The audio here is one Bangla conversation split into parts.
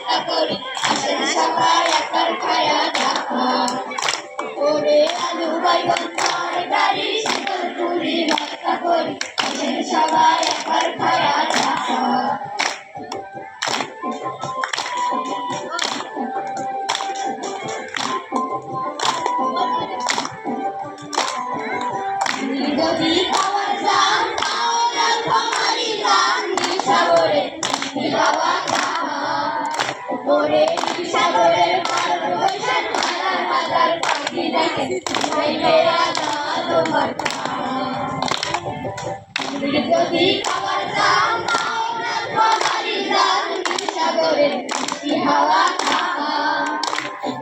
ভর্তা করি আসেন সবাই একবার খায়া দেখা ওরে আলু বাইগন তরকারি শীতল পুরি ভর্তা করি আসেন সবাই একবার খায়া দেখা যদি খাওয়ার যান তাহলে খামারি যান সাগরে বাবা ওরে সাগরের পার বৈশাখ হাজার হাজার পাখি দেখে খাইবে আনা তোমার যদি খাওয়ার যান তাহলে খামারি যান সাগরের হাওয়া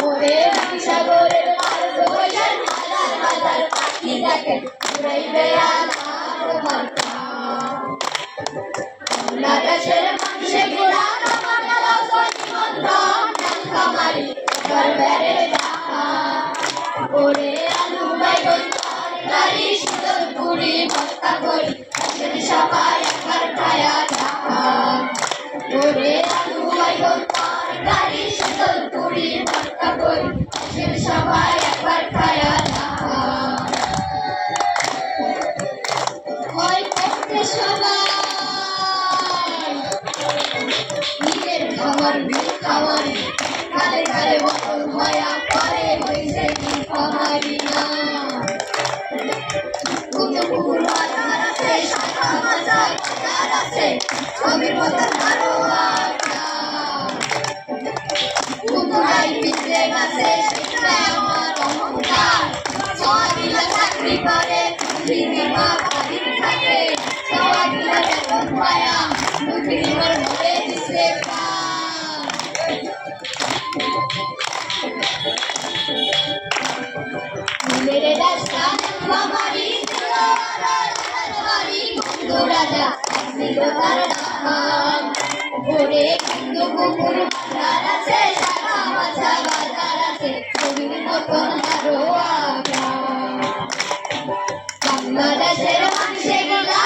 ওরে সাগরের পার বৈশাখ হাজার হাজার পাখি দেখে খাইবে আনা তোমার বাংলাদেশের মানুষের গোড়া ওরে আলু বাইগন তরকারি শীতল পুরি ভর্তা করি আসেন সবাই একবার খায়া দেখা ওরে আলু বাইগন তরকারি শীতল পুরি ভর্তা করি আসেন সবাই একবার খায়া দেখা ওই করতে সবাই নিজের খাবার বিল খাওয়ার কালে কালে বদল হয়া পরে হইছে খামারি না কুকুর বাজার আছে শাখা বাজার আছে ছবির মতন আরো কুকুরাই পিছলে গেছে সেটা আমার অহংকার সবাইলা চাকরি করে পৃথিবীমা বাড়ির থাকে সবাইলা বেতন পায়া পৃথিবীমার ঘরে দিছে মেরে রাস্তা বাবারি বাড়ি বন্ধু রাজা ছিল তার নাম ঘরে কিন্তু কুকুর বাজার আছে শাখা মাছা বাজার আছে ছবির মতন আরো বাংলাদেশের মানুষে গেলা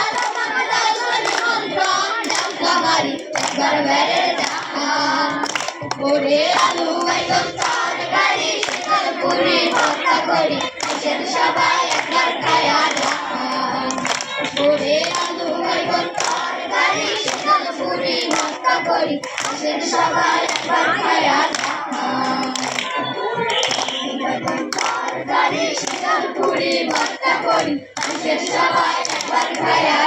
বাড়ি একবার বেড়ে দেখা ওরে আলু বাইগন তরকারি শীতল পুরি ভর্তা করি আসেন সবাই একবার খায়া দেখা ওরে আলু বাইগন তরকারি শীতল পুরি ভর্তা করি আসেন সবাই একবার খায়া দেখা তরকারি শীতল পুরি ভর্তা করি আসেন সবাই একবার খায়া